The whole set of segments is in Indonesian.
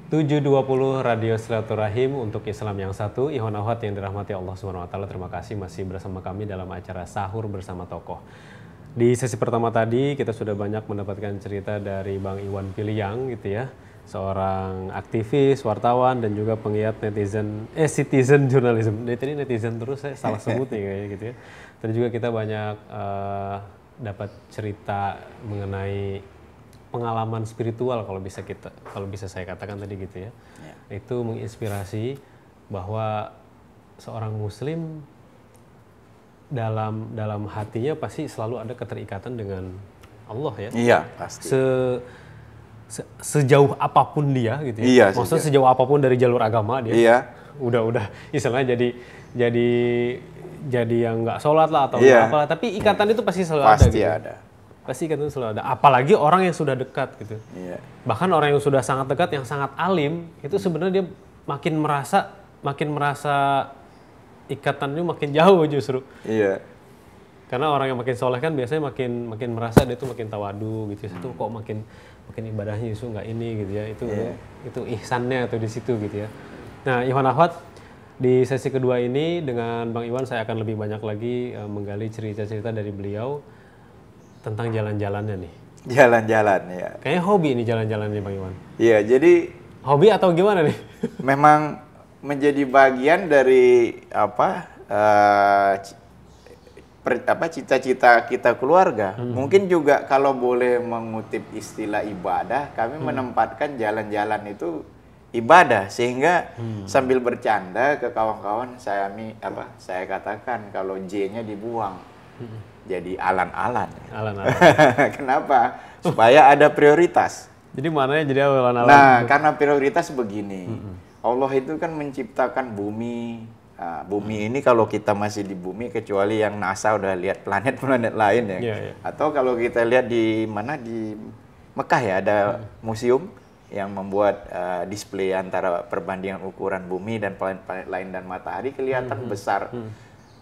720 Radio Silaturahim untuk Islam yang satu. Ikhwan akhwat yang dirahmati Allah Subhanahu wa taala, terima kasih masih bersama kami dalam acara Sahur bersama Tokoh. Di sesi pertama tadi kita sudah banyak mendapatkan cerita dari Bang Iwan Piliang gitu ya. Seorang aktivis, wartawan dan juga penggiat citizen journalism. Dari tadi netizen terus saya salah sebut nih kayaknya gitu ya. Tadi juga kita banyak dapat cerita mengenai pengalaman spiritual kalau bisa saya katakan tadi gitu ya. Itu menginspirasi bahwa seorang muslim dalam hatinya pasti selalu ada keterikatan dengan Allah ya. Iya, pasti. Sejauh apapun dia gitu ya. Iya, maksudnya sejauh apapun dari jalur agama dia. Iya. Udah istilahnya jadi yang nggak sholat lah atau iya. apalah, tapi ikatan itu pasti selalu pasti ada gitu. ada. Pasti ikatan itu selalu ada. Apalagi orang yang sudah dekat gitu. Iya. Bahkan orang yang sudah sangat dekat, yang sangat alim, itu sebenarnya dia makin merasa ikatannya makin jauh justru. Iya. Karena orang yang makin soleh kan biasanya makin merasa dia tuh makin tawadu gitu. Itu kok makin ibadahnya justru nggak ini gitu ya. Itu ihsannya tuh di situ gitu ya. Nah, Ikhwan akhwat, di sesi kedua ini dengan Bang Iwan saya akan lebih banyak lagi menggali cerita-cerita dari beliau tentang jalan-jalannya nih. Jalan-jalan ya. Kayaknya hobi ini jalan-jalan nih Bang Iwan. Iya, jadi hobi atau gimana nih? memang menjadi bagian dari cita-cita kita keluarga. Mungkin juga kalau boleh mengutip istilah ibadah, kami menempatkan jalan-jalan itu ibadah, sehingga sambil bercanda ke kawan-kawan saya katakan kalau J-nya dibuang. Jadi alan-alan. Kenapa? Supaya ada prioritas. Jadi mananya jadi alan-alan? Nah, karena prioritas begini. Allah itu kan menciptakan bumi. Nah, bumi ini kalau kita masih di bumi, kecuali yang NASA udah lihat planet-planet lain ya. Atau kalau kita lihat di Mekah ya, ada museum yang membuat display antara perbandingan ukuran bumi dan planet-planet lain dan matahari, kelihatan besar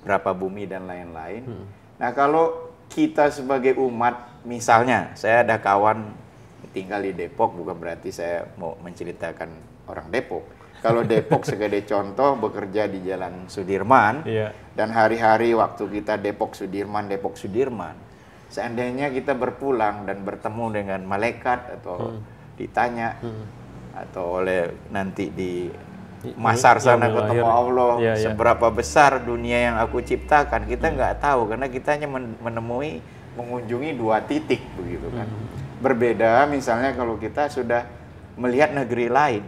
berapa bumi dan lain-lain. Nah, kalau kita sebagai umat, misalnya saya ada kawan tinggal di Depok, bukan berarti saya mau menceritakan orang Depok. Kalau Depok sebagai contoh bekerja di Jalan Sudirman, dan hari-hari waktu kita Depok Sudirman, seandainya kita berpulang dan bertemu dengan malaikat atau ditanya atau oleh nanti di Masar sana ketemu Allah, seberapa besar dunia yang aku ciptakan, kita nggak tahu karena kita hanya mengunjungi 2 titik begitu kan. Berbeda misalnya kalau kita sudah melihat negeri lain,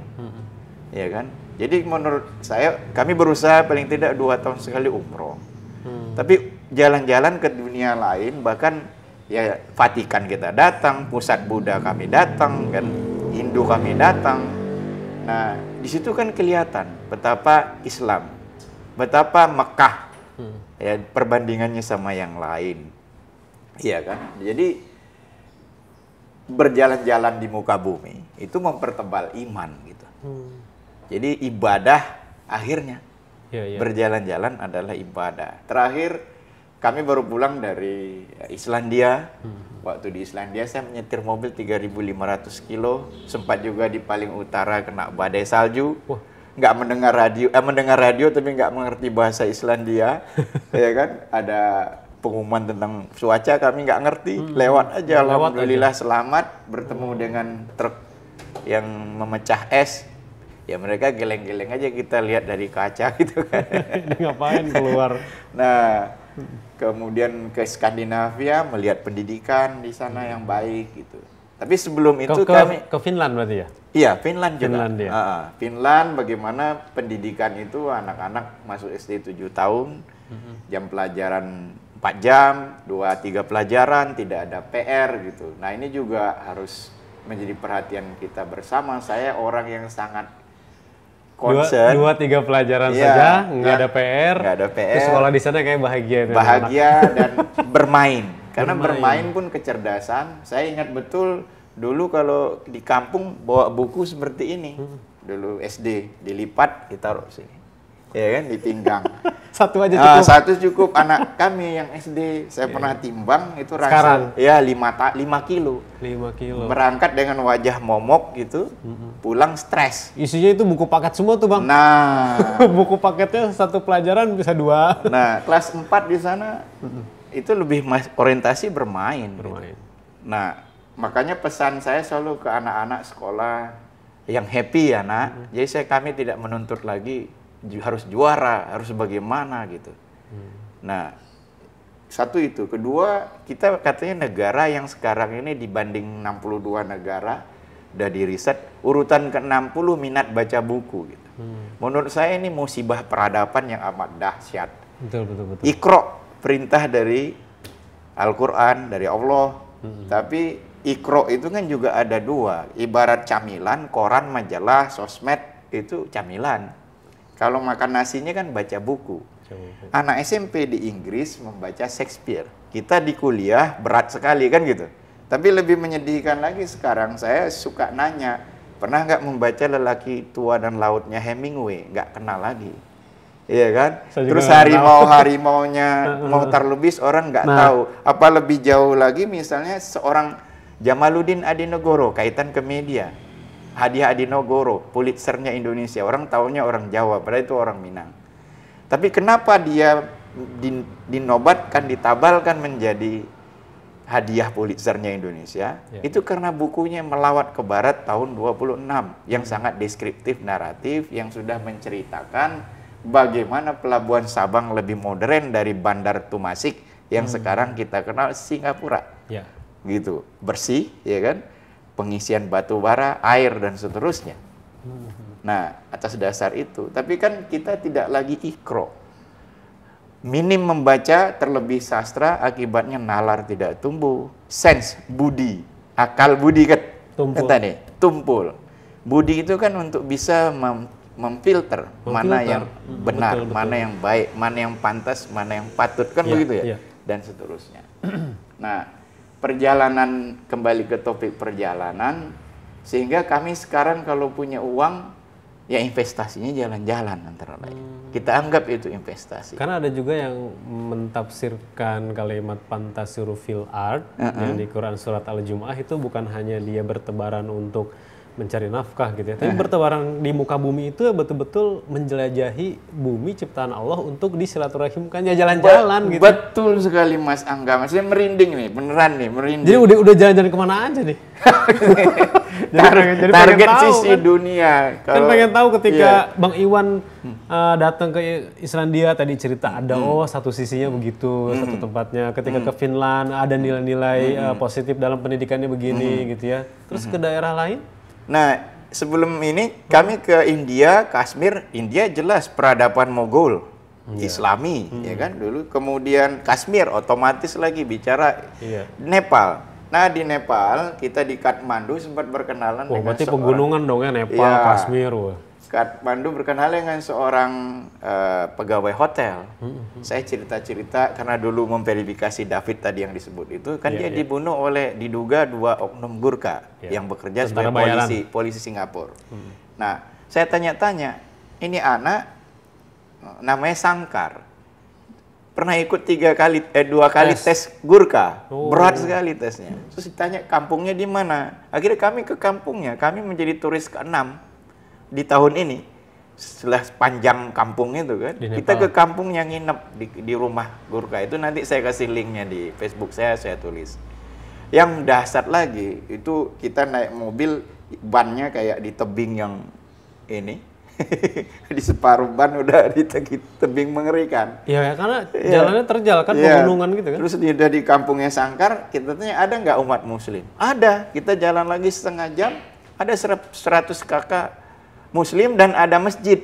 ya kan. Jadi menurut saya kami berusaha paling tidak 2 tahun sekali umroh, tapi jalan-jalan ke dunia lain, bahkan ya Vatikan kita datang, pusat Buddha kami datang, kan Hindu kami datang. Nah, di situ kan kelihatan betapa Islam, betapa Mekah, ya perbandingannya sama yang lain, iya kan. Jadi berjalan-jalan di muka bumi itu mempertebal iman gitu. Jadi ibadah akhirnya berjalan-jalan adalah ibadah. Terakhir kami baru pulang dari Islandia. Waktu di Islandia saya menyetir mobil 3.500 kilo, sempat juga di paling utara kena badai salju. Nggak mendengar radio tapi nggak mengerti bahasa Islandia. Ya kan, ada pengumuman tentang cuaca kami nggak ngerti, lewat aja. Alhamdulillah selamat bertemu dengan truk yang memecah es. Ya mereka geleng-geleng aja, kita lihat dari kaca gitu kan. Ngapain keluar? Nah, kemudian ke Skandinavia melihat pendidikan di sana yang baik gitu. Tapi sebelum itu kami ke Finland berarti ya? Iya, Finland juga. Finland bagaimana pendidikan itu anak-anak masuk SD 7 tahun, jam pelajaran 4 jam, 2-3 pelajaran, tidak ada PR gitu. Nah, ini juga harus menjadi perhatian kita bersama. Saya orang yang sangat concern. 2-3 pelajaran saja, nggak ada PR. Nggak ada PR. Terus sekolah di sana kayak bahagia. Bahagia dan bermain. Karena bermain pun kecerdasan. Saya ingat betul dulu kalau di kampung bawa buku seperti ini. Dulu SD dilipat, ditaruh sini. Ya kan, di pinggang. Satu aja cukup. Satu cukup. Anak kami yang SD, saya pernah timbang itu rasa ya 5 kilo. 5 kilo. Berangkat dengan wajah momok gitu, pulang stres. Isinya itu buku paket semua tuh, Bang. Nah, buku paketnya satu pelajaran bisa 2. Nah, kelas 4 di sana itu lebih orientasi bermain. Gitu. Nah, makanya pesan saya selalu ke anak-anak sekolah yang happy ya, Nak. Jadi kami tidak menuntut lagi harus juara, harus bagaimana gitu. Nah, satu itu. Kedua, kita katanya negara yang sekarang ini dibanding 62 negara udah di riset urutan ke-60 minat baca buku gitu. Menurut saya ini musibah peradaban yang amat dahsyat. Betul. Iqra, perintah dari Al-Qur'an, dari Allah. Tapi Iqra itu kan juga ada 2. Ibarat camilan, koran, majalah, sosmed itu camilan. Kalau makan nasinya kan baca buku. Anak SMP di Inggris membaca Shakespeare. Kita di kuliah berat sekali kan gitu. Tapi lebih menyedihkan lagi sekarang, saya suka nanya, pernah nggak membaca Lelaki Tua dan Lautnya Hemingway? Nggak kenal lagi. Iya kan? Terus harimaunya Mohtar Lubis orang nggak tahu. Apa lebih jauh lagi misalnya seorang Jamaluddin Adinegoro, kaitan ke media. Hadiah Adinegoro, Pulitzernya Indonesia. Orang taunya orang Jawa, padahal itu orang Minang. Tapi kenapa dia dinobatkan, ditabalkan menjadi hadiah Pulitzernya Indonesia? Itu karena bukunya Melawat ke Barat tahun 26 yang sangat deskriptif, naratif, yang sudah menceritakan bagaimana pelabuhan Sabang lebih modern dari Bandar Tumasik yang sekarang kita kenal Singapura. Gitu, bersih, ya kan? Pengisian batu bara, air, dan seterusnya. Nah, atas dasar itu. Tapi kan kita tidak lagi Iqra. Minim membaca, terlebih sastra, akibatnya nalar tidak tumbuh. Sense, budi, akal budi kan? Tumpul. Budi itu kan untuk bisa memfilter mana yang benar, mana yang baik, mana yang pantas, mana yang patut. Kan begitu ya? Dan seterusnya. Nah, perjalanan, kembali ke topik perjalanan, sehingga kami sekarang kalau punya uang, ya investasinya jalan-jalan antara lain. Kita anggap itu investasi. Karena ada juga yang mentafsirkan kalimat pantasirul fil ard yang di Quran surat Al-Jumu'ah itu bukan hanya dia bertebaran untuk mencari nafkah gitu ya, tapi bertebaran di muka bumi itu betul-betul menjelajahi bumi ciptaan Allah untuk disilaturahimkan, ya jalan-jalan gitu. Betul sekali Mas Angga, maksudnya merinding nih, beneran nih, merinding. Jadi udah jalan-jalan kemana aja nih? jadi target tahu, sisi kan? Dunia. Kan pengen tahu ketika Bang Iwan datang ke Islandia tadi cerita ada satu sisinya begitu, satu tempatnya. Ketika ke Finland ada nilai-nilai positif dalam pendidikannya begini gitu ya. Terus ke daerah lain? Nah, sebelum ini kami ke India, Kashmir. India jelas peradaban Mogol, Islami, ya kan dulu. Kemudian Kashmir, otomatis lagi bicara Nepal. Nah, di Nepal kita di Kathmandu sempat berkenalan dengan berarti pegunungan dong ya, Nepal, Kashmir. Kathmandu berkenalan dengan seorang pegawai hotel. Saya cerita-cerita karena dulu memverifikasi David tadi yang disebut itu kan dia dibunuh oleh diduga 2 oknum Gurkha yang bekerja sebagai polisi Singapura. Nah, saya tanya-tanya, ini anak namanya Sangkar. Pernah ikut 2 kali tes Gurkha. Berat sekali tesnya. Terus ditanya kampungnya di mana? Akhirnya kami ke kampungnya. Kami menjadi turis ke-6 di tahun ini. Setelah panjang kampung itu kan, kita ke kampung yang nginep di rumah Gurkha itu. Nanti saya kasih linknya di Facebook saya tulis. Yang dahsyat lagi itu kita naik mobil, bannya kayak di tebing yang ini di separuh ban udah di tebing mengerikan. Ya karena jalannya terjal kan, pegunungan gitu kan. Terus udah di kampungnya Sangkar, kita tanya ada nggak umat Muslim? Ada. Kita jalan lagi setengah jam, ada 100 kakak Muslim dan ada masjid.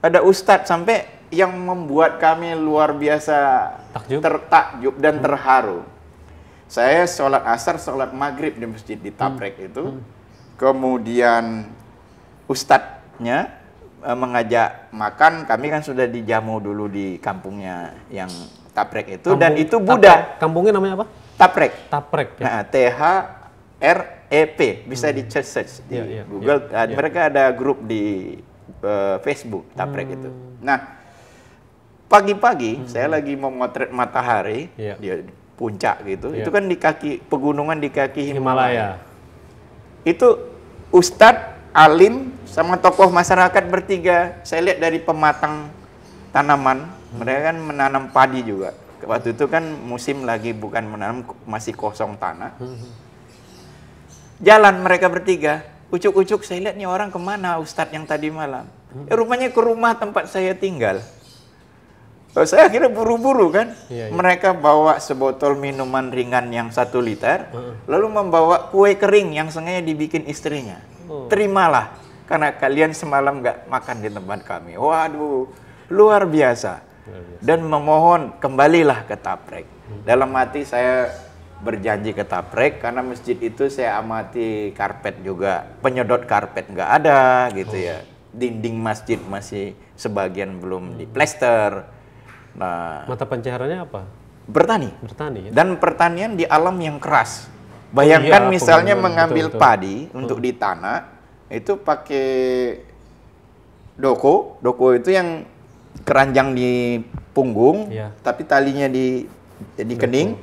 Ada ustadz, sampai yang membuat kami luar biasa tertakjub dan terharu. Saya sholat asar, sholat maghrib di masjid di Taprek itu. Kemudian ustadznya mengajak makan, kami kan sudah dijamu dulu di kampungnya yang Taprek itu. Dan itu Buddha. Kampungnya namanya apa? Taprek. Taprek. Ya? Nah, THREP, bisa di search di Google. Mereka ada grup di Facebook Taprek itu. Nah, pagi-pagi saya lagi memotret matahari di puncak gitu. Itu kan di kaki pegunungan di kaki Himalaya. Itu Ustadz, alim, sama tokoh masyarakat bertiga. Saya lihat dari pematang tanaman, mereka kan menanam padi juga. Waktu itu kan musim lagi bukan menanam, masih kosong tanah. Jalan mereka bertiga, ucuk-ucuk saya lihat nih orang kemana Ustadz yang tadi malam. Rupanya ke rumah tempat saya tinggal. Saya akhirnya buru-buru kan. Mereka bawa sebotol minuman ringan yang 1 liter, lalu membawa kue kering yang sengaja dibikin istrinya. Terimalah, karena kalian semalam nggak makan di tempat kami. Waduh, luar biasa. Dan memohon kembalilah ke Taprek. Dalam hati saya berjanji ke Taprek, karena masjid itu saya amati karpet juga, penyedot karpet nggak ada gitu ya. Dinding masjid masih sebagian belum diplester. Nah, mata pencahariannya apa? Bertani. Bertani. Ya? Dan pertanian di alam yang keras. Bayangkan misalnya mengambil padi untuk ditanam, itu pakai doko. Doko itu yang keranjang di punggung, tapi talinya di kening.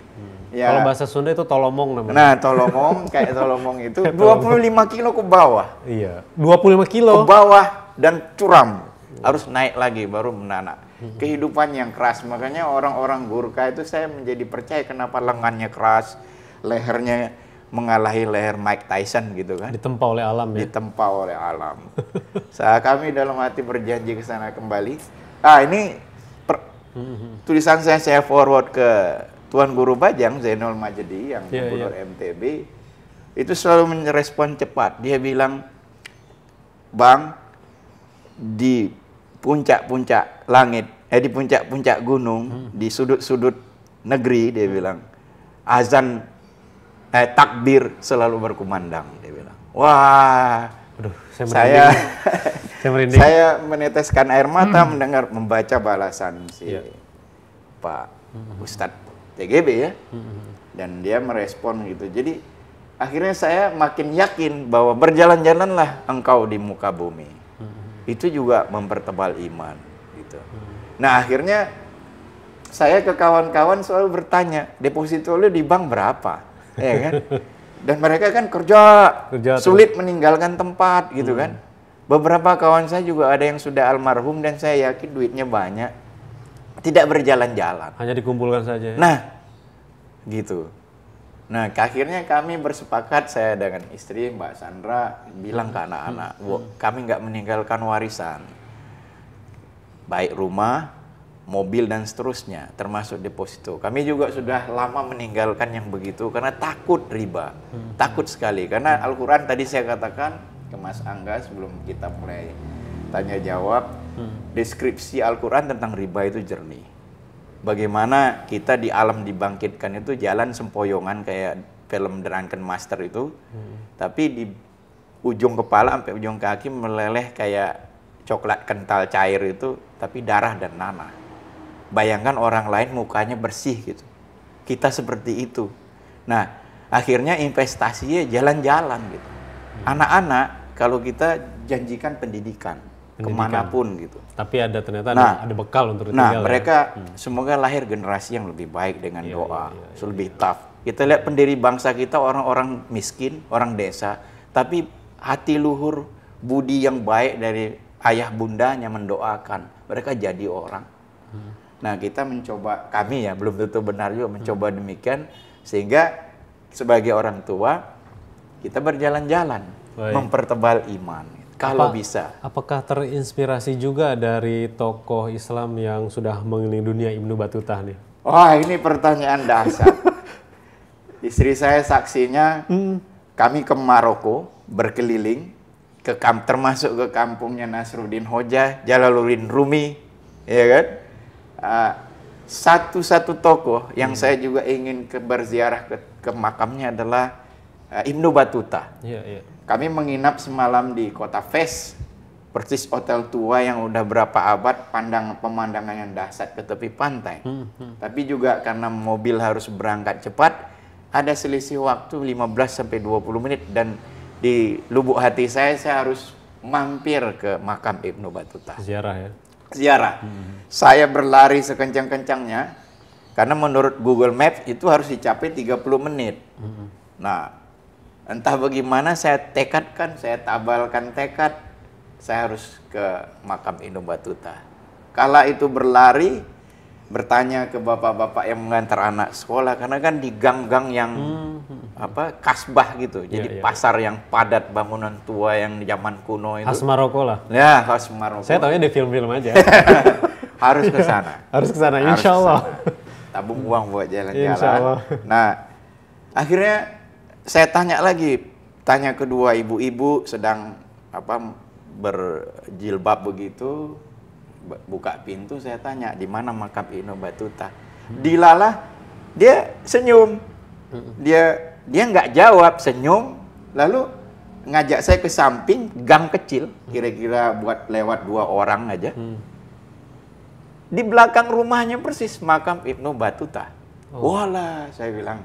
Ya. Kalau bahasa Sunda itu tolomong namanya. Nah, tolomong, kayak tolomong itu 25 kilo ke bawah. Iya, 25 kilo? Ke bawah dan curam. Harus naik lagi baru menanak. Kehidupan yang keras, makanya orang-orang Gurkha itu saya menjadi percaya kenapa lengannya keras, lehernya mengalahi leher Mike Tyson gitu kan. Ditempa oleh alam ya? Ditempa oleh alam. Saat kami dalam hati berjanji ke sana kembali. Ini tulisan saya forward ke Tuan Guru Bajang, Zainul Majdi yang gubernur MTB. Itu selalu merespon cepat. Dia bilang, Bang, di puncak-puncak langit, di puncak-puncak gunung, di sudut-sudut negeri, dia bilang, azan, takbir selalu berkumandang, dia bilang. Wah, aduh, saya meneteskan air mata membaca balasan si Pak Ustadz TGB ya, dan dia merespon gitu. Jadi akhirnya saya makin yakin bahwa berjalan-jalanlah engkau di muka bumi. Itu juga mempertebal iman gitu. Nah, akhirnya saya ke kawan-kawan selalu bertanya, deposito lu di bank berapa? Ya kan? Dan mereka kan kerja sulit meninggalkan tempat gitu kan. Beberapa kawan saya juga ada yang sudah almarhum dan saya yakin duitnya banyak. Tidak berjalan-jalan. Hanya dikumpulkan saja ya? Nah, gitu. Nah, akhirnya kami bersepakat, saya dengan istri Mbak Sandra bilang ke anak-anak, kami nggak meninggalkan warisan, baik rumah, mobil dan seterusnya, termasuk deposito. Kami juga sudah lama meninggalkan yang begitu karena takut riba, takut sekali. Karena Al-Quran tadi saya katakan ke Mas Angga sebelum kita mulai tanya jawab, deskripsi Al-Quran tentang riba itu jernih. Bagaimana kita di alam dibangkitkan itu jalan sempoyongan kayak film Drunken Master itu, tapi di ujung kepala sampai ujung kaki meleleh kayak coklat kental cair itu, tapi darah dan nanah. Bayangkan orang lain mukanya bersih gitu, kita seperti itu. Nah, akhirnya investasinya jalan-jalan gitu. Anak-anak kalau kita janjikan pendidikan kemanapun gitu. Tapi ada ternyata ada bekal untuk tinggal. Nah, mereka semoga lahir generasi yang lebih baik dengan doa, lebih tough. Kita lihat pendiri bangsa kita orang-orang miskin, orang desa, tapi hati luhur, budi yang baik dari ayah bundanya mendoakan. Mereka jadi orang. Nah, kita mencoba, kami ya belum tentu benar juga mencoba demikian, sehingga sebagai orang tua kita berjalan-jalan, mempertebal iman. Kalau bisa. Apakah terinspirasi juga dari tokoh Islam yang sudah mengelilingi dunia, Ibnu Battuta nih? Wah, ini pertanyaan dasar. Istri saya saksinya, kami ke Maroko berkeliling, termasuk ke kampungnya Nasruddin Hoja, Jalaluddin Rumi, ya kan? Satu-satu tokoh yang saya juga ingin berziarah ke makamnya adalah Ibnu Battuta. Kami menginap semalam di kota Fes, persis hotel tua yang udah berapa abad, pemandangan yang dahsyat ke tepi pantai. Tapi juga karena mobil harus berangkat cepat, ada selisih waktu 15-20 menit, dan di lubuk hati saya harus mampir ke makam Ibnu Battuta. Ziarah ya? ziarah. Saya berlari sekencang-kencangnya, karena menurut Google Maps itu harus dicapai 30 menit. Nah, entah bagaimana saya tekadkan, saya tabalkan tekad, saya harus ke makam Ibnu Battuta. Kala itu berlari, bertanya ke bapak-bapak yang mengantar anak sekolah, karena kan di gang-gang yang kasbah gitu, jadi pasar yang padat, bangunan tua yang zaman kuno itu. Khas Maroko lah. Ya, khas Maroko. Saya tahunya di film-film aja. Harus ke sana. Harus ke sana, insya Allah. Tabung uang buat jalan-jalan. Nah, akhirnya saya tanya kedua ibu-ibu sedang berjilbab begitu, buka pintu, saya tanya di mana makam Ibnu Battuta. Dilalah dia senyum, dia nggak jawab, senyum, lalu ngajak saya ke samping gang kecil, kira-kira buat lewat 2 orang aja. Di belakang rumahnya persis makam Ibnu Battuta. Walah, saya bilang,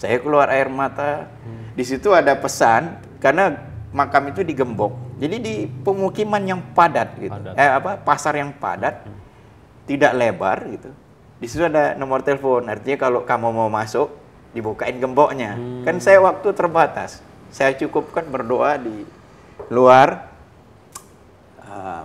saya keluar air mata. Di situ ada pesan, karena makam itu digembok. Jadi di pemukiman yang padat gitu. Pasar yang padat, tidak lebar gitu. Di situ ada nomor telepon. Artinya kalau kamu mau masuk, dibukain gemboknya. Kan saya waktu terbatas. Saya cukupkan berdoa di luar.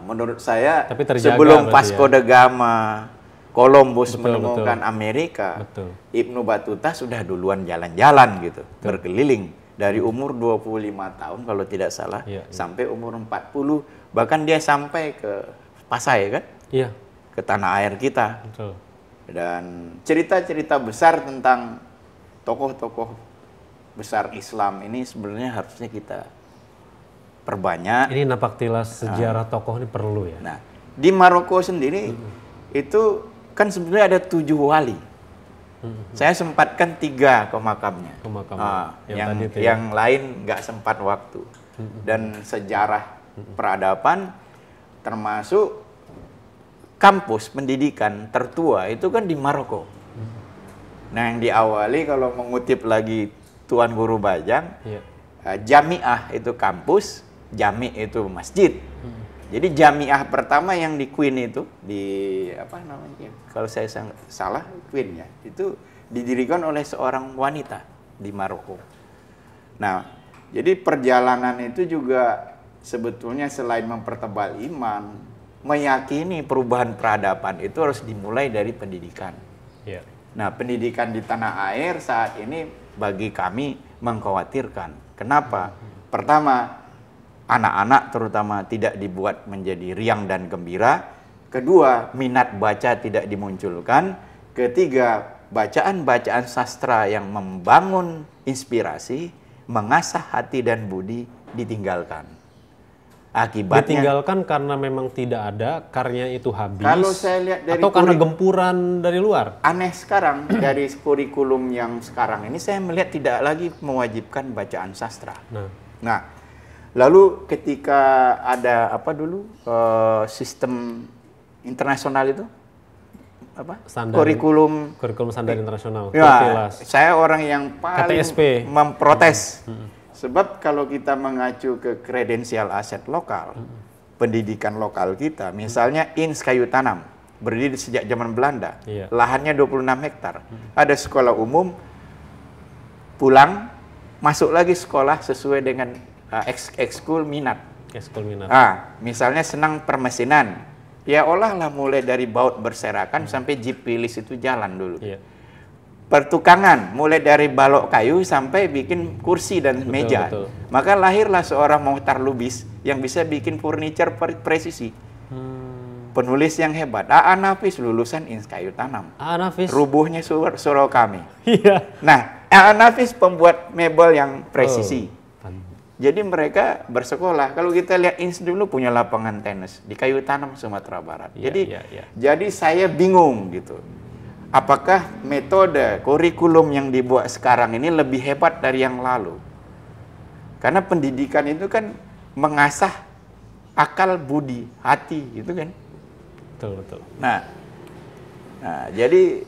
Menurut saya sebelum Vasco da Gama, Columbus menemukan Amerika, Ibnu Battuta sudah duluan jalan-jalan gitu, berkeliling dari umur 25 tahun kalau tidak salah, sampai umur 40, bahkan dia sampai ke Pasai kan, ke tanah air kita. Dan cerita-cerita besar tentang tokoh-tokoh besar Islam ini sebenarnya harusnya kita perbanyak. Ini napaktilas sejarah tokoh ini perlu ya. Nah, di Maroko sendiri itu kan sebenarnya ada 7 wali. Saya sempatkan 3 ke makamnya. Yang lain nggak sempat waktu. Dan sejarah peradaban termasuk kampus pendidikan tertua itu kan di Maroko. Nah, yang diawali kalau mengutip lagi Tuan Guru Bajang, Jamiah itu kampus, Jami itu masjid. Jadi Jamiah pertama yang di Queen itu, di kalau saya salah Queen ya, itu didirikan oleh seorang wanita di Maroko. Nah, jadi perjalanan itu juga sebetulnya selain mempertebal iman, meyakini perubahan peradaban itu harus dimulai dari pendidikan. Nah, pendidikan di tanah air saat ini bagi kami mengkhawatirkan. Kenapa? Pertama, anak-anak terutama tidak dibuat menjadi riang dan gembira. Kedua, minat baca tidak dimunculkan. Ketiga, bacaan-bacaan sastra yang membangun inspirasi, mengasah hati dan budi ditinggalkan. Akibatnya ditinggalkan karena memang tidak ada, karyanya itu habis. Kalau saya lihat dari atau karena gempuran dari luar. Aneh sekarang dari kurikulum yang sekarang ini saya melihat tidak lagi mewajibkan bacaan sastra. Nah, lalu ketika ada sistem internasional itu kurikulum standar internasional. Ya, saya orang yang paling KTSP memprotes. Sebab kalau kita mengacu ke kredensial aset lokal, pendidikan lokal kita, misalnya INS Kayu Tanam, berdiri sejak zaman Belanda, lahannya 26 hektar, ada sekolah umum, pulang, masuk lagi sekolah sesuai dengan ekskul minat. Misalnya senang permesinan, ya olahlah mulai dari baut berserakan sampai jipilis itu jalan dulu. Pertukangan, mulai dari balok kayu sampai bikin kursi dan meja. Maka lahirlah seorang Mohtar Lubis yang bisa bikin furniture presisi. Penulis yang hebat. A.A. Nafis lulusan INS Kayu Tanam. A.A. Nafis. Rubuhnya surau kami. Nah, A.A. Nafis pembuat mebel yang presisi. Jadi mereka bersekolah. Kalau kita lihat INS dulu punya lapangan tenis di Kayu Tanam, Sumatera Barat. Jadi saya bingung gitu. Apakah metode kurikulum yang dibuat sekarang ini lebih hebat dari yang lalu? Karena pendidikan itu kan mengasah akal, budi, hati, gitu kan? Betul. Nah jadi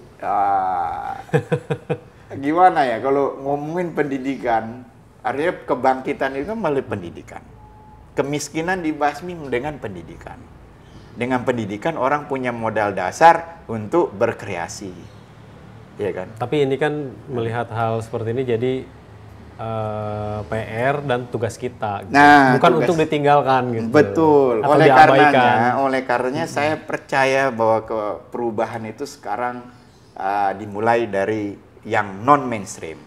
gimana ya kalau ngomongin pendidikan, artinya kebangkitan itu kan melalui pendidikan. Kemiskinan dibasmi dengan pendidikan. dengan pendidikan orang punya modal dasar untuk berkreasi, ya kan? Tapi ini kan melihat hal seperti ini jadi PR dan tugas kita, gitu. Nah, bukan untuk ditinggalkan gitu. Betul. Atau diabaikan. Oleh karenanya saya percaya bahwa perubahan itu sekarang dimulai dari yang non mainstream.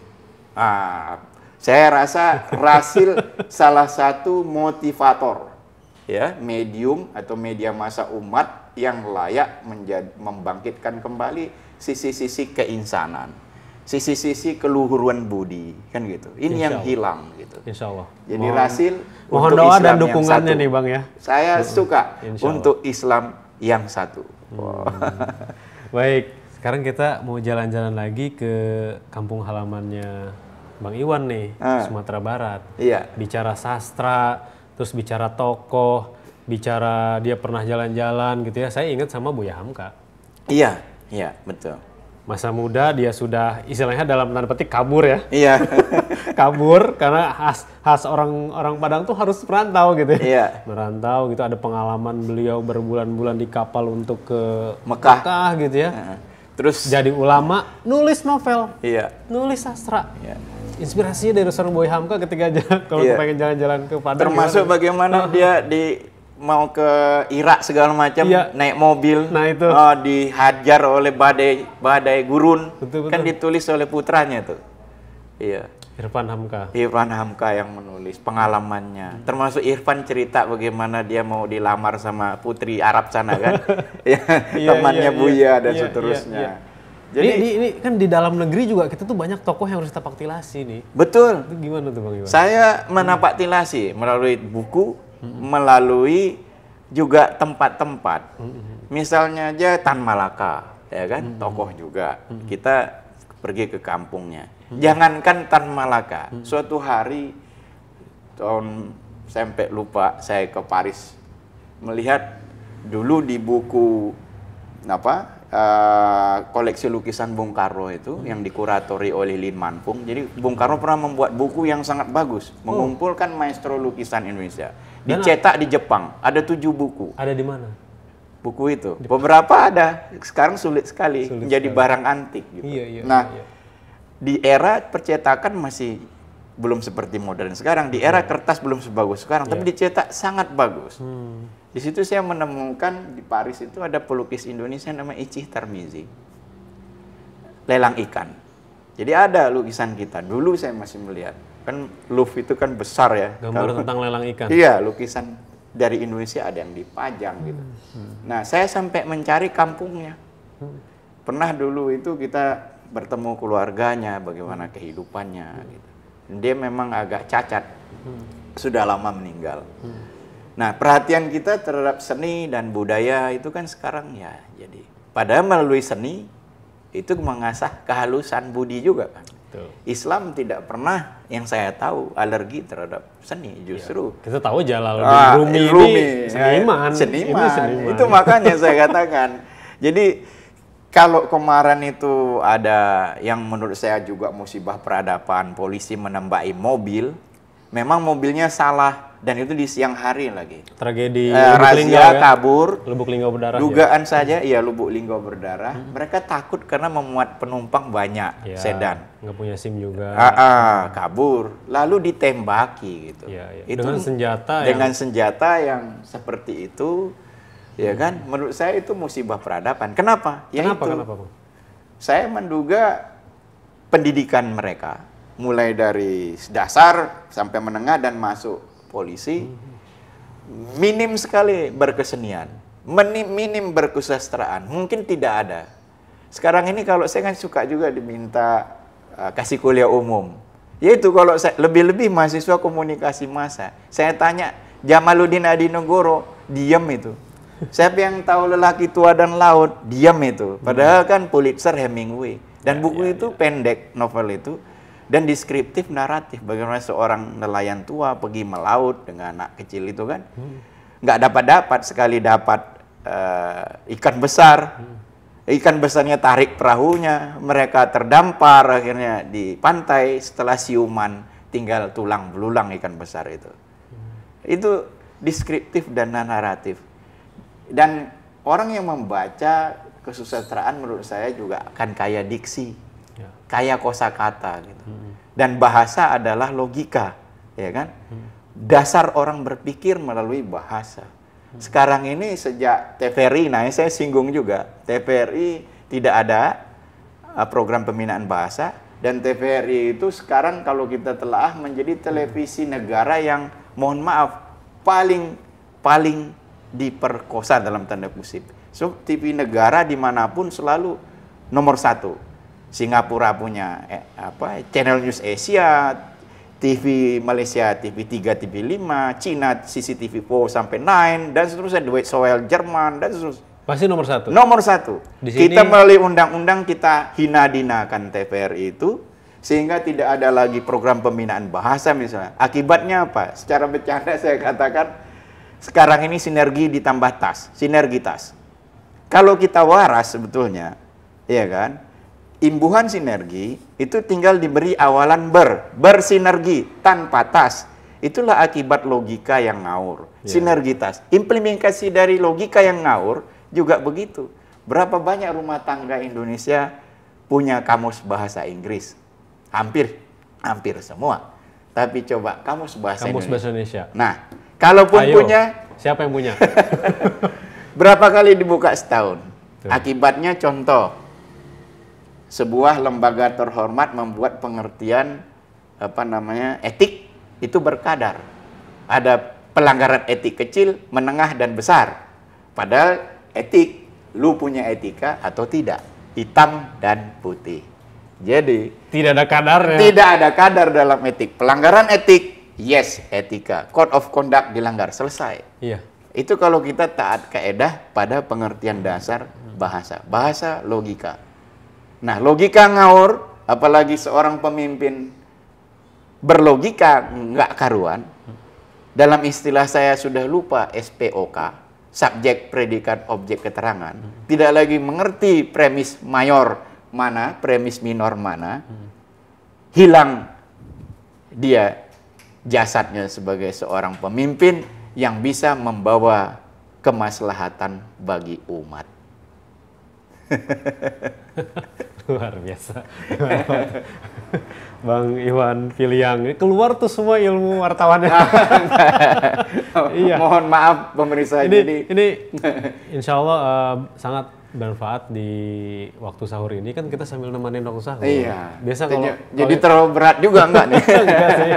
Saya rasa Rasil salah satu motivator, ya, medium atau media massa umat yang layak membangkitkan kembali sisi-sisi keinsanan, sisi-sisi keluhuran budi, kan gitu. Ini yang hilang gitu. Insya Allah. Jadi Rasil mohon doa dan dukungannya nih Bang ya. Saya suka untuk Islam yang satu. Baik, sekarang kita mau jalan-jalan lagi ke kampung halamannya Bang Iwan nih, Sumatera Barat. Iya. Bicara sastra, terus bicara tokoh, bicara dia pernah jalan-jalan gitu ya. Saya ingat sama Buya Hamka. Iya, iya, betul. Masa muda dia sudah istilahnya dalam tanda petik kabur ya. Iya. Kabur karena khas orang Padang tuh harus merantau gitu ya. Iya. Merantau gitu, ada pengalaman beliau berbulan-bulan di kapal untuk ke Mekah gitu ya. Terus jadi ulama, nulis novel. Iya. Nulis sastra. Iya. Inspirasinya dari seorang Buya Hamka ketika kalau pengen jalan-jalan ke Padang. Termasuk bagaimana dia mau ke Irak segala macam, naik mobil, dihajar oleh badai gurun, betul. Kan ditulis oleh putranya tuh. Iya. Irfan Hamka. Irfan Hamka yang menulis pengalamannya. Termasuk Irfan cerita bagaimana dia mau dilamar sama putri Arab sana kan, temannya Buya dan seterusnya. Jadi ini kan di dalam negeri juga kita tuh banyak tokoh yang harus kita paktilasi nih. Betul. Itu gimana tuh Bang Iwan? Saya menapaktilasi melalui buku, melalui juga tempat-tempat. Misalnya aja Tan Malaka, ya kan, tokoh juga. Kita pergi ke kampungnya. Jangankan Tan Malaka, suatu hari sampai lupa saya ke Paris melihat dulu di buku koleksi lukisan Bung Karno itu yang dikuratori oleh Lin Manpung. Jadi Bung Karno pernah membuat buku yang sangat bagus, mengumpulkan maestro lukisan Indonesia. Dicetak di Jepang, ada 7 buku. Ada di mana? Buku itu. Beberapa ada, sekarang sulit sekali menjadi barang antik gitu. Di era percetakan masih belum seperti modern sekarang, di era kertas belum sebagus sekarang, tapi dicetak sangat bagus. Di situ saya menemukan di Paris itu ada pelukis Indonesia namanya Icih Tarmizi. Lelang ikan. Jadi ada lukisan kita. Dulu saya masih melihat. Kan Louvre itu kan besar ya. Gambar tentang lelang ikan. Iya, lukisan dari Indonesia ada yang dipajang gitu. Nah, saya sampai mencari kampungnya. Pernah dulu itu kita bertemu keluarganya, bagaimana kehidupannya gitu. Dia memang agak cacat. Sudah lama meninggal. Nah, perhatian kita terhadap seni dan budaya itu kan sekarang ya jadi. Padahal melalui seni itu mengasah kehalusan budi juga kan. Betul. Islam tidak pernah yang saya tahu alergi terhadap seni, justru. Ya, kita tahu Jalaluddin Rumi seniman. Itu makanya saya katakan. Jadi kalau kemarin itu ada yang menurut saya juga musibah peradaban, polisi menembaki mobil, memang mobilnya salah. Dan itu di siang hari lagi. Tragedi razia kabur. Lubuk Linggau berdarah. Dugaan saja, Lubuk Linggau berdarah. Mereka takut karena memuat penumpang banyak, sedan. Nggak punya SIM juga. Kabur. Lalu ditembaki gitu. Itu dengan senjata yang seperti itu, ya kan? Menurut saya itu musibah peradaban. Kenapa? Kenapa Bang? Saya menduga pendidikan mereka, mulai dari dasar sampai menengah dan masuk polisi, minim sekali berkesenian, minim berkesusastraan, mungkin tidak ada. Sekarang ini kalau saya kan suka juga diminta kasih kuliah umum, yaitu kalau saya lebih-lebih mahasiswa komunikasi massa, saya tanya Jamaluddin Adinegoro, diam itu. Siapa yang tahu Lelaki Tua dan Laut, diam itu. Padahal kan Pulitzer, Hemingway, dan buku itu pendek, novel itu. Dan deskriptif naratif, bagaimana seorang nelayan tua pergi melaut dengan anak kecil itu kan. Nggak dapat sekali dapat ikan besar. Ikan besarnya tarik perahunya, mereka terdampar akhirnya di pantai setelah siuman, tinggal tulang belulang ikan besar itu. Itu deskriptif dan naratif. Dan orang yang membaca kesusastraan menurut saya juga akan kaya diksi, kaya kosakata gitu. Dan bahasa adalah logika, ya kan? Dasar orang berpikir melalui bahasa. Sekarang ini sejak TVRI, nah saya singgung juga, TVRI tidak ada program pembinaan bahasa, dan TVRI itu sekarang kalau kita telah menjadi televisi negara yang mohon maaf paling diperkosa dalam tanda kutip. So TV negara dimanapun selalu nomor 1. Singapura punya Channel News Asia, TV Malaysia TV3, TV5, Cina CCTV 4 sampai 9 dan seterusnya, Duit Soel Jerman dan seterusnya. Pasti nomor 1. Nomor 1. Di sini... Kita melalui undang-undang kita hina-dinakan TVRI itu sehingga tidak ada lagi program pembinaan bahasa misalnya. Akibatnya apa? Secara bercanda saya katakan sekarang ini sinergi ditambah sinergitas. Kalau kita waras sebetulnya, ya kan? Imbuhan sinergi itu tinggal diberi awalan bersinergi tanpa tas. Itulah akibat logika yang ngawur. Sinergitas. Implementasi dari logika yang ngawur juga begitu. Berapa banyak rumah tangga Indonesia punya kamus bahasa Inggris? Hampir semua. Tapi coba kamus bahasa Indonesia. Nah, kalaupun punya, siapa yang punya? Berapa kali dibuka setahun? Akibatnya contoh, sebuah lembaga terhormat membuat pengertian etik itu berkadar. Ada pelanggaran etik kecil, menengah dan besar. Padahal etik, lu punya etika atau tidak, hitam dan putih. Jadi tidak ada kadarnya. Tidak ada kadar dalam etik. Pelanggaran etik, yes, etika. Code of conduct dilanggar, selesai. Iya. Itu kalau kita taat kaedah pada pengertian dasar bahasa. Bahasa logika. Nah, logika ngawur, apalagi seorang pemimpin berlogika nggak karuan. Dalam istilah saya sudah lupa SPOK, subjek, predikat, objek, keterangan. Tidak lagi mengerti premis mayor mana, premis minor mana. Hilang dia jasadnya sebagai seorang pemimpin yang bisa membawa kemaslahatan bagi umat. Luar biasa. Bang Iwan Filiang, keluar tuh semua ilmu wartawannya. Iya. Mohon maaf pemirsa. Ini insya Allah sangat bermanfaat di waktu sahur ini, kan kita sambil nemenin waktu sahur. Iya. Biasa kalau jadi terlalu berat juga enggak nih? Enggak sih.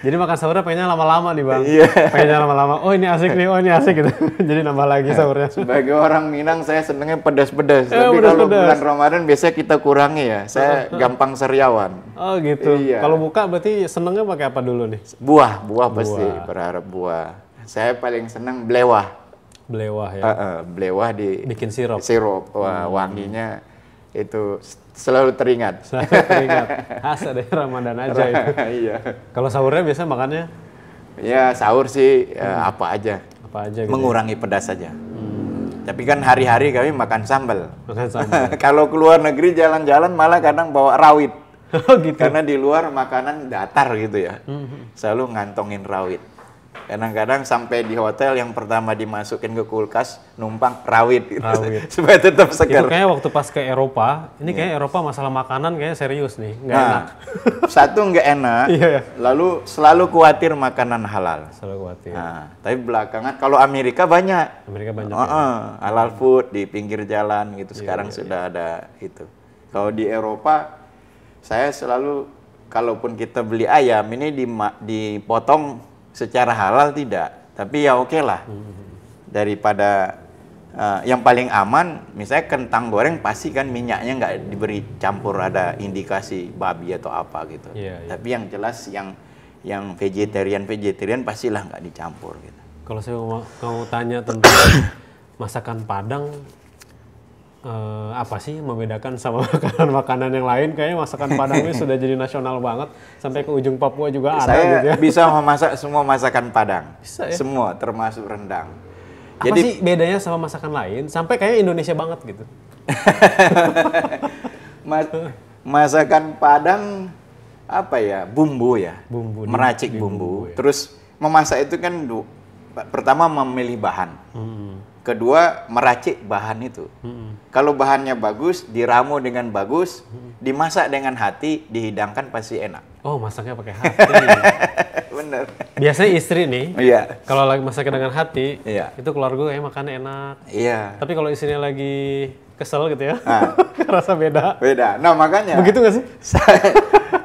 Jadi makan sahurnya pengennya lama-lama nih Bang. Iya. Pengennya lama-lama. Oh ini asik nih, oh ini asik gitu. Jadi nambah lagi sahurnya. Sebagai orang Minang saya senengnya pedas-pedas. Tapi kalau bulan Ramadan biasanya kita kurangi ya. Saya gampang seriawan. Oh gitu. Iya. Kalau buka berarti senengnya pakai apa dulu nih? Buah pasti. Berharap buah. Saya paling senang belewah. Belewah ya. Belewah bikin sirup. Wah, wanginya itu selalu teringat. Khas dari Ramadan aja itu. Iya. Kalau sahurnya biasa makannya? Ya sahur sih apa aja. Apa aja gitu. Mengurangi pedas saja. Tapi kan hari-hari kami makan sambal. Makan sambal. Kalau keluar negeri jalan-jalan malah kadang bawa rawit. Oh gitu. Karena di luar makanan datar gitu ya. Selalu ngantongin rawit. Kadang-kadang sampai di hotel yang pertama dimasukin ke kulkas numpang rawit gitu. Supaya tetap segar. Itu kayaknya waktu pas ke Eropa, ini kayak Eropa masalah makanan kayaknya serius nih, nggak enak. Satu nggak enak, lalu selalu khawatir makanan halal. Selalu khawatir. Nah, tapi belakangan kalau Amerika banyak. Ya. Halal food di pinggir jalan gitu. Sekarang sudah ada itu. Kalau di Eropa, saya selalu kalaupun kita beli ayam ini dipotong secara halal tidak, tapi ya oke lah. Daripada yang paling aman, misalnya kentang goreng pasti kan minyaknya nggak diberi campur ada indikasi babi atau apa gitu. Tapi yang jelas yang vegetarian pastilah nggak dicampur gitu. Kalau saya mau tanya tentang masakan Padang, apa sih membedakan sama makanan-makanan yang lain? Kayaknya masakan Padang ini sudah jadi nasional banget, sampai ke ujung Papua juga ada. Saya gitu ya. bisa memasak semua masakan Padang, bisa, ya? Semua termasuk rendang. Apa jadi, sih bedanya sama masakan lain? Sampai kayak Indonesia banget gitu. Masakan Padang apa ya? Bumbu ya, bumbu meracik bumbu. Terus memasak itu kan pertama memilih bahan. Kedua, meracik bahan itu. Kalau bahannya bagus, diramu dengan bagus, dimasak dengan hati, dihidangkan pasti enak. Oh, masaknya pakai hati. Bener. Biasanya istri nih, Iya. kalau lagi masaknya dengan hati, Iya. itu keluarga kayak makan enak. Iya. Tapi kalau istrinya lagi kesel gitu ya, rasa beda. Beda. Nah, makanya. Begitu nggak sih?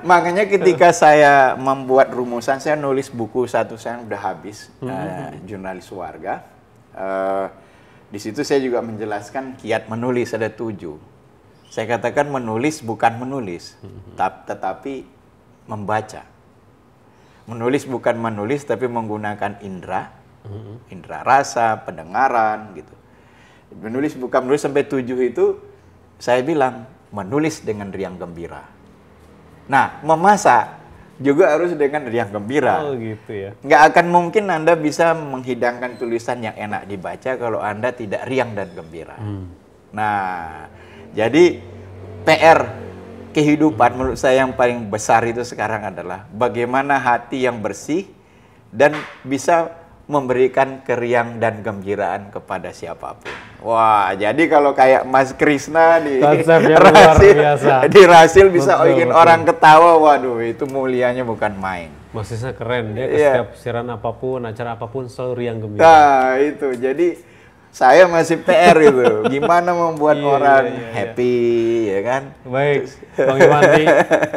Makanya ketika saya membuat rumusan, saya nulis buku satu, saya udah habis, jurnalis warga. Di situ saya juga menjelaskan kiat menulis ada 7. Saya katakan menulis bukan menulis, tetapi membaca. Menulis bukan menulis, tapi menggunakan indera, indera rasa, pendengaran, gitu. Menulis bukan menulis sampai 7 itu, saya bilang menulis dengan riang gembira. Nah, memasak juga harus dengan riang gembira. Oh gitu ya. Nggak akan mungkin Anda bisa menghidangkan tulisan yang enak dibaca kalau Anda tidak riang dan gembira. Nah, jadi PR kehidupan menurut saya yang paling besar itu sekarang adalah bagaimana hati yang bersih dan bisa memberikan keriang dan gembiraan kepada siapapun. Wah, jadi kalau kayak Mas Krisna di Rasil bisa bikin orang ketawa, waduh itu mulianya bukan main. Mas Krisna keren, dia ke setiap siaran apapun, acara apapun selalu riang gembira. Nah itu, jadi saya masih PR itu, gimana membuat orang happy, ya kan? Baik, Bang Iwan,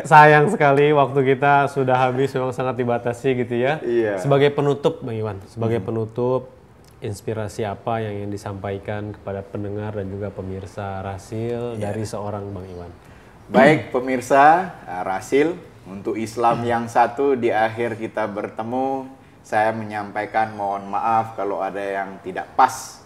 sayang sekali waktu kita sudah habis, memang sangat dibatasi gitu ya. Sebagai penutup, Bang Iwan, sebagai penutup, inspirasi apa yang ingin disampaikan kepada pendengar dan juga pemirsa Rasil dari seorang Bang Iwan? Baik pemirsa Rasil, untuk Islam yang satu di akhir kita bertemu, saya menyampaikan mohon maaf kalau ada yang tidak pas.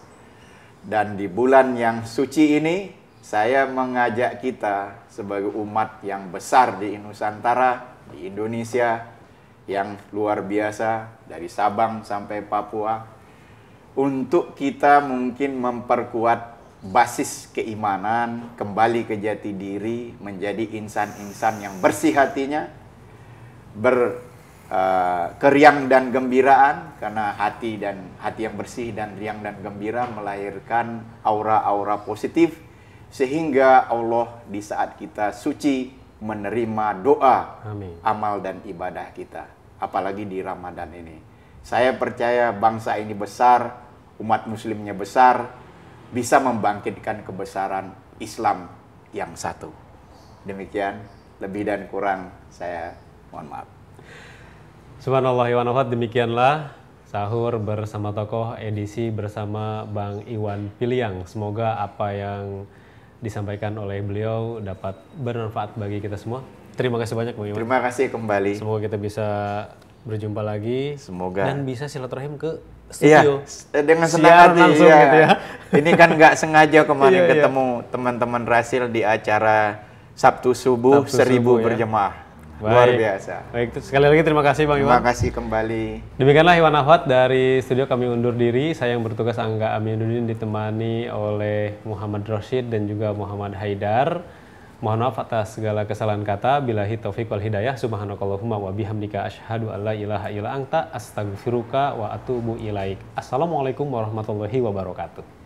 Dan di bulan yang suci ini, saya mengajak kita sebagai umat yang besar di Nusantara, di Indonesia, yang luar biasa, dari Sabang sampai Papua, untuk kita mungkin memperkuat basis keimanan, kembali ke jati diri, menjadi insan-insan yang bersih hatinya, keriang dan gembiraan, karena hati yang bersih dan riang dan gembira melahirkan aura-aura positif, sehingga Allah di saat kita suci menerima doa, amal dan ibadah kita, apalagi di Ramadan ini. Saya percaya bangsa ini besar, umat muslimnya besar, bisa membangkitkan kebesaran Islam yang satu. Demikian, lebih dan kurang saya mohon maaf. Subhanallah wa nafat, demikianlah sahur bersama tokoh edisi bersama Bang Iwan Piliang. Semoga apa yang disampaikan oleh beliau dapat bermanfaat bagi kita semua. Terima kasih banyak Bang Iwan. Terima kasih kembali. Semoga kita bisa berjumpa lagi. Semoga. Dan bisa silaturahim ke studio. Iya, dengan senang hati. Langsung gitu ya. Ini kan nggak sengaja kemarin ketemu teman-teman Rasil di acara Sabtu subuh 1000 berjemaah. Luar biasa. Baik, sekali lagi terima kasih Bang Iwan. Terima kasih kembali. Demikianlah Iwan Ahwat dari studio, kami undur diri. Saya yang bertugas Angga Aminuddin ditemani oleh Muhammad Rashid dan juga Muhammad Haidar. Mohon maaf atas segala kesalahan kata. Billahi taufiq wal hidayah. Subhanakallahumma wa bihamdika asyhadu an la ilaha illa anta astaghfiruka wa atubu ilaik. Assalamualaikum warahmatullahi wabarakatuh.